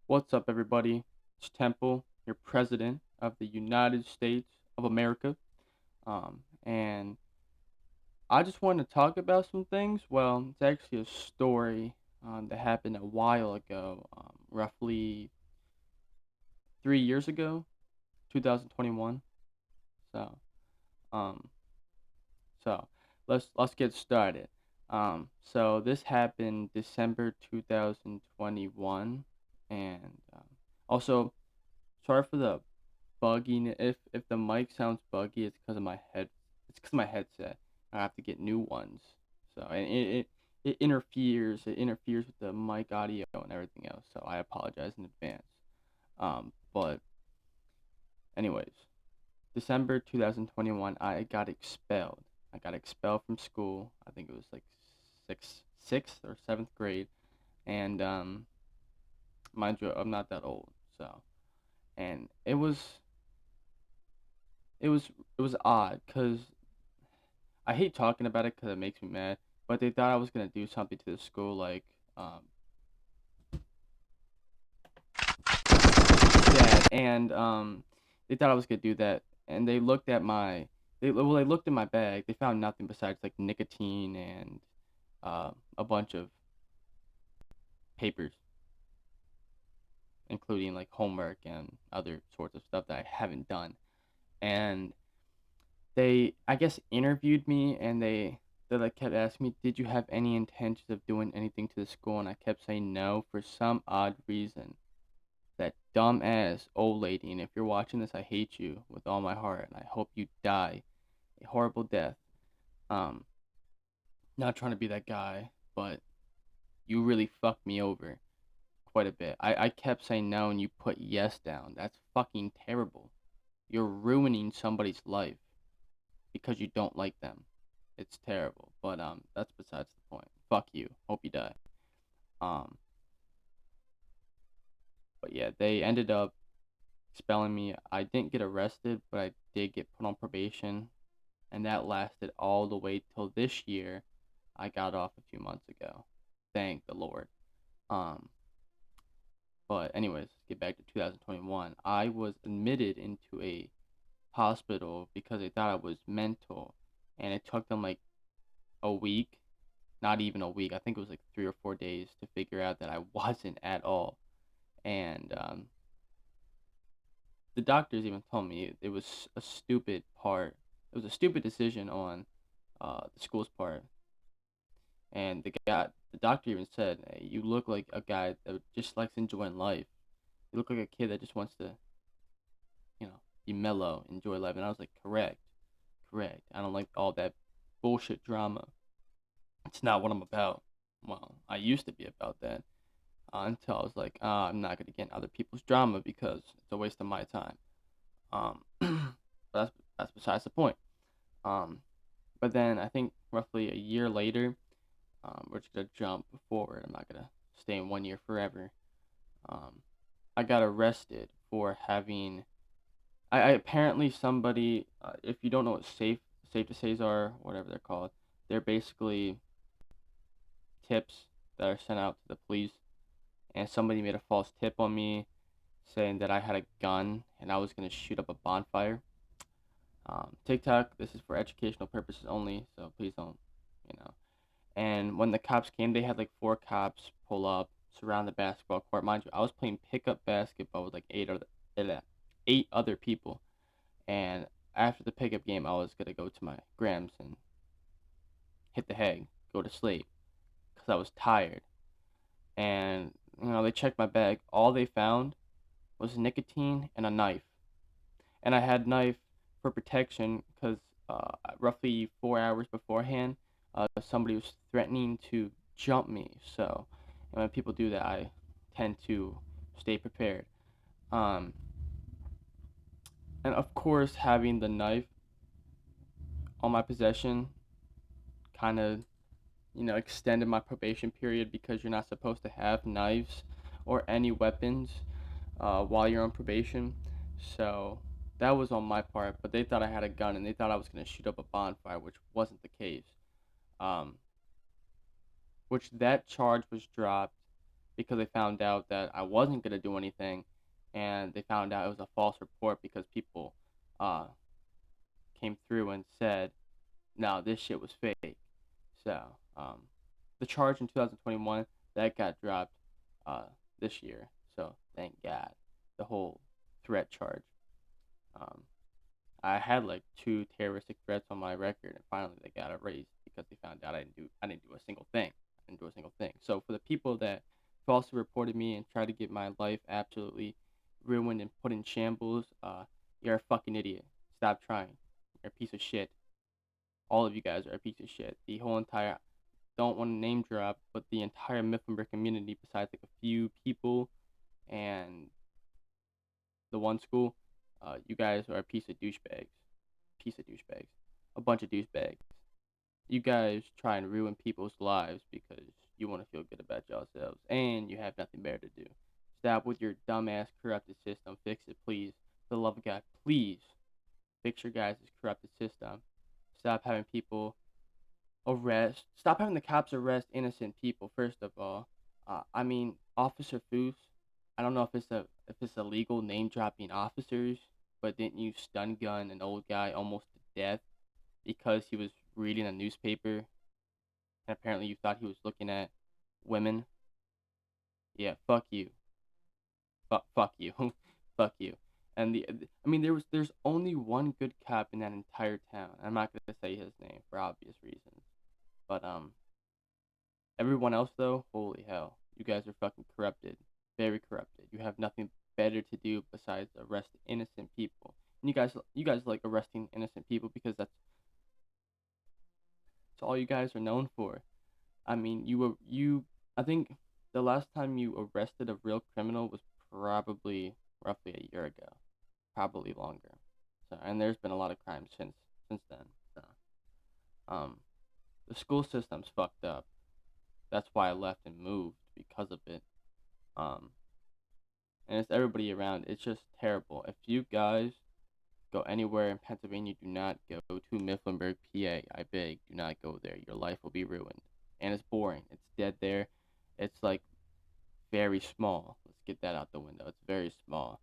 What's up, everybody? It's Temple, your president of the United States of America. And I just want to talk about some things. Well, it's actually a story that happened a while ago, roughly 3 years ago, 2021. So, um, so let's get started. So this happened December 2021, and also sorry for the buggy. If the mic sounds buggy, it's because of my head. It's because of my headset. I have to get new ones. So and it interferes. It interferes with the mic audio and everything else. So I apologize in advance. But anyways, December 2021, I got expelled. I got expelled from school. I think it was like sixth or seventh grade. And mind you, I'm not that old. So and it was odd because I hate talking about it because it makes me mad. But they thought I was gonna do something to the school, like that, and they thought I was gonna do that, and they looked at my, they looked in my bag. They found nothing besides like nicotine and a bunch of papers, including like homework and other sorts of stuff that I haven't done. And they, I guess, interviewed me, and they like kept asking me, "Did you have any intentions of doing anything to the school?" And I kept saying no for some odd reason. That dumbass old lady, and if you're watching this, I hate you with all my heart, and I hope you die a horrible death. Um, Not trying to be that guy, but you really fucked me over quite a bit. I kept saying no, and you put yes down. That's fucking terrible. You're ruining somebody's life because you don't like them. It's terrible, but that's besides the point. Fuck you. Hope you die. Um, but yeah, they ended up expelling me. I didn't get arrested, but I did get put on probation, and that lasted all the way till this year. I got off a few months ago. Thank the Lord. Um, but anyways, let's get back to 2021. I was admitted into a hospital because they thought I was mental, and it took them like a week, not even a week. I think it was like 3 or 4 days to figure out that I wasn't at all. And the doctors even told me it was a stupid part. It was a stupid decision on the school's part. And the doctor even said, "Hey, you look like a guy that just likes enjoying life. You look like a kid that just wants to, be mellow, enjoy life." And I was like, correct, correct. I don't like all that bullshit drama. It's not what I'm about. Well, I used to be about that until I was like, I'm not gonna get in other people's drama because it's a waste of my time. But that's besides the point. Um, but then I think roughly a year later, we're just gonna jump forward. I'm not gonna stay in 1 year forever. Um, I got arrested for having. I apparently somebody. If you don't know what safe to says are, whatever they're called, they're basically tips that are sent out to the police. And somebody made a false tip on me, saying that I had a gun and I was gonna shoot up a bonfire. TikTok, this is for educational purposes only, so please don't, you know. And when the cops came, they had like four cops pull up, surround the basketball court. Mind you, I was playing pickup basketball with like eight other people. And after the pickup game, I was gonna go to my grams and hit the hay, go to sleep, because I was tired. And they checked my bag. All they found was nicotine and a knife. And I had knife for protection because roughly 4 hours beforehand, somebody was threatening to jump me. So, and when people do that, I tend to stay prepared. Um, and of course, having the knife on my possession kind of, extended my probation period because you're not supposed to have knives or any weapons while you're on probation. So that was on my part, but they thought I had a gun and they thought I was going to shoot up a bonfire, which wasn't the case. Um, which that charge was dropped because they found out that I wasn't gonna do anything, and they found out it was a false report because people uh came through and said, "No, this shit was fake." So, the charge in 2021 that got dropped uh this year. So thank God, the whole threat charge. Um, I had like two terroristic threats on my record, and finally they got erased because they found out I didn't do a single thing. I didn't do a single thing. So for the people that falsely reported me and tried to get my life absolutely ruined and put in shambles, you're a fucking idiot. Stop trying. You're a piece of shit. All of you guys are a piece of shit. The whole entire, don't want to name drop, but the entire Mifflinburg community, besides like a few people and the one school, you guys are a piece of douchebags. Piece of douchebags. A bunch of douchebags. You guys try and ruin people's lives because you want to feel good about yourselves and you have nothing better to do. Stop with your dumbass corrupted system. Fix it, please. For the love of God, please fix your guys' corrupted system. Stop having people arrest. Stop having the cops arrest innocent people. First of all, I mean, Officer Foos. I don't know if it's illegal name dropping officers, but didn't you stun gun an old guy almost to death because he was reading a newspaper and apparently you thought he was looking at women? Yeah, fuck you. Fuck you. Fuck you. And I mean, there's only one good cop in that entire town. I'm not gonna say his name for obvious reasons, but everyone else though, holy hell, you guys are fucking corrupted, very corrupted. You have nothing better to do besides arrest innocent people. And you guys like arresting innocent people because that's all you guys are known for. I mean, I think the last time you arrested a real criminal was probably roughly a year ago, probably longer. So, and there's been a lot of crimes since then. So, um, the school system's fucked up. That's why I left and moved because of it. Um, and it's everybody around. It's just terrible. If you guys go anywhere in Pennsylvania, do not go to Mifflinburg, PA. I beg, do not go there. Your life will be ruined. And it's boring. It's dead there. It's like very small. Let's get that out the window. It's very small.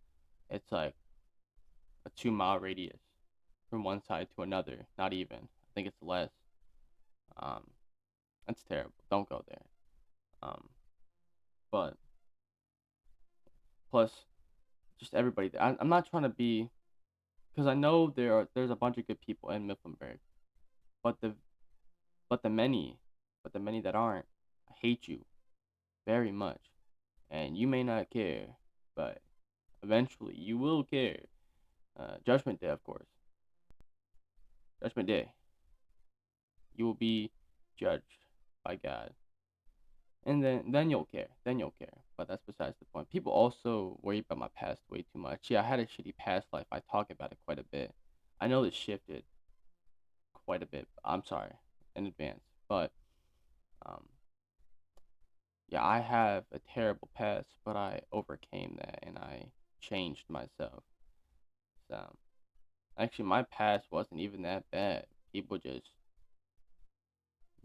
It's like a 2 mile radius from one side to another. Not even. I think it's less. Um, that's terrible. Don't go there. Um, but plus, just everybody. I'm not trying to be, because I know there's a bunch of good people in Mifflinburg, but but the many, but the many that aren't, I hate you very much, and you may not care, but eventually you will care. Judgment Day, of course. Judgment Day. You will be judged by God, and then you'll care. Then you'll care. But that's besides the point. People also worry about my past way too much. Yeah, I had a shitty past life. I talk about it quite a bit. I know this shifted quite a bit. I'm sorry in advance, but um, yeah, I have a terrible past, but I overcame that and I changed myself. So actually, my past wasn't even that bad. People just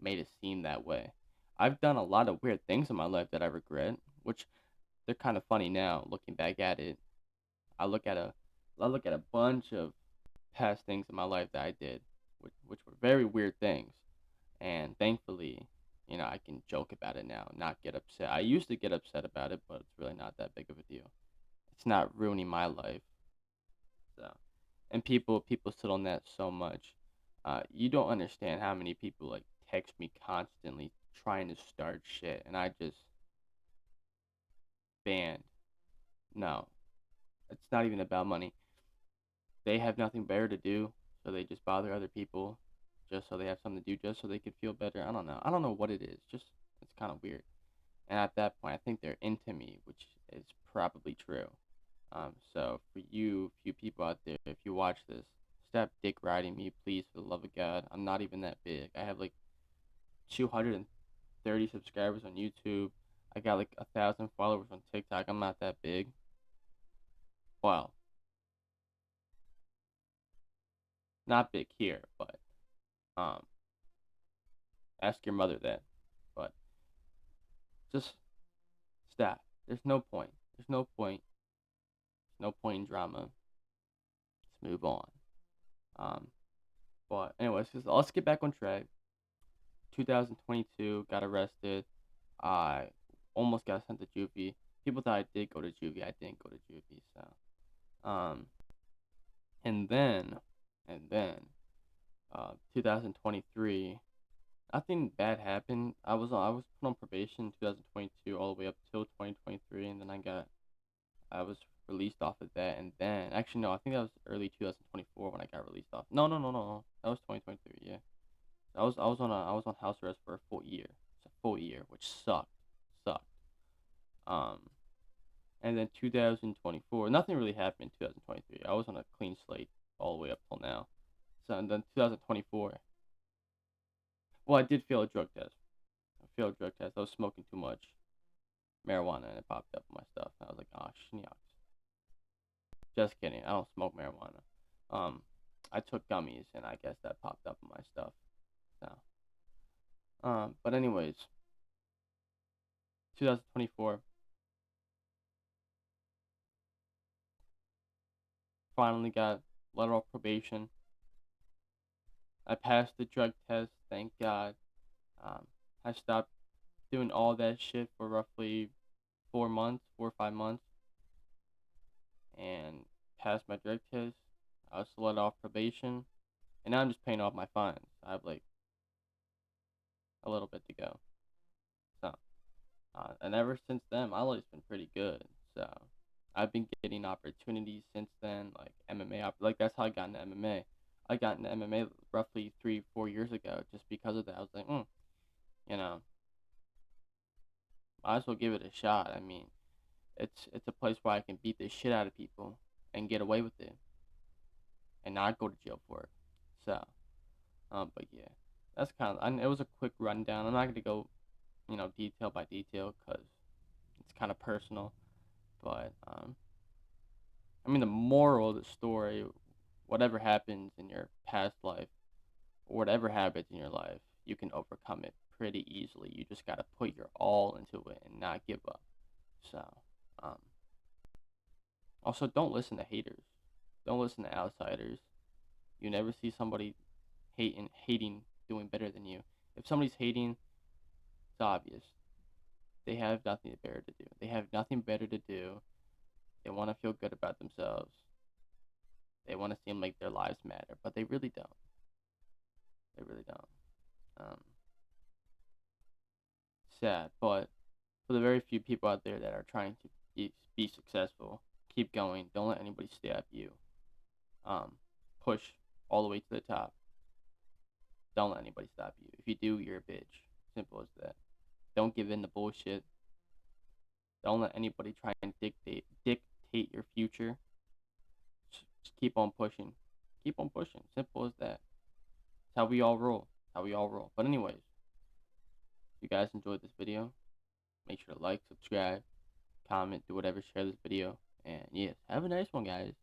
made it seem that way. I've done a lot of weird things in my life that I regret, which they're kind of funny now looking back at it. I look at a I look at a bunch of past things in my life that I did, which were very weird things, and thankfully, I can joke about it now, not get upset. I used to get upset about it, but it's really not that big of a deal. It's not ruining my life. So, and people sit on that so much. You don't understand how many people like text me constantly trying to start shit, and I just banned. No, it's not even about money. They have nothing better to do, so they just bother other people, just so they have something to do, just so they could feel better. I don't know. I don't know what it is. Just it's kind of weird. And at that point, I think they're into me, which is probably true. So for you, few people out there, if you watch this, stop dick riding me, please, for the love of God. I'm not even that big. I have like 230 subscribers on YouTube. I got like 1,000 followers on TikTok. I'm not that big. Well, not big here, but um, ask your mother that. But just stop. There's no point. There's no point. There's no point in drama. Let's move on. Um, but anyways, let's get back on track. 2022, got arrested. I almost got sent to juvie. People thought I did go to juvie. I didn't go to juvie. So, and then, and then, 2023, nothing bad happened. I was put on probation 2022 all the way up till 2023, and then I was released off of that, and then actually no, I think that was early 2024 when I got released off. No, that was 2023. Yeah, I was on house arrest for a full year. It's a full year, which sucked. Um, and then 2024, nothing really happened in 2023. I was on a clean slate all the way up till now. So and then 2024, well, I did fail a drug test. I failed a drug test. I was smoking too much marijuana and it popped up on my stuff. And I was like, oh, schneox. Just kidding. I don't smoke marijuana. Um, I took gummies and I guess that popped up on my stuff. So, but anyways, 2024, finally got let off probation. I passed the drug test, thank God. I stopped doing all that shit for roughly 4 months, 4 or 5 months, and passed my drug test. I was let off probation, and now I'm just paying off my fines. I have like a little bit to go. So, and ever since then, my life's been pretty good. So, I've been getting opportunities since then, like MMA. Like that's how I got into MMA. I got into MMA roughly 3, 4 years ago, just because of that. I was like, you know, might as well give it a shot. I mean, it's a place where I can beat the shit out of people and get away with it and not go to jail for it. So, but yeah, that's kind of. It was a quick rundown. I'm not gonna go, detail by detail because it's kind of personal. But I mean, the moral of the story, whatever happens in your past life, or whatever happens in your life, you can overcome it pretty easily. You just gotta put your all into it and not give up. So, um, also don't listen to haters. Don't listen to outsiders. You never see somebody hating doing better than you. If somebody's hating, it's obvious. They have nothing better to do. They have nothing better to do. They want to feel good about themselves. They want to seem like their lives matter, but they really don't. They really don't. Um, Sad, but for the very few people out there that are trying to be successful, keep going. Don't let anybody stop you. Push all the way to the top. Don't let anybody stop you. If you do, you're a bitch. Simple as that. Don't give in to bullshit. Don't let anybody try and dictate your future. Just keep on pushing. Keep on pushing. Simple as that. It's how we all roll. How we all roll. But anyways, if you guys enjoyed this video, make sure to like, subscribe, comment, do whatever, share this video. And yes, have a nice one, guys.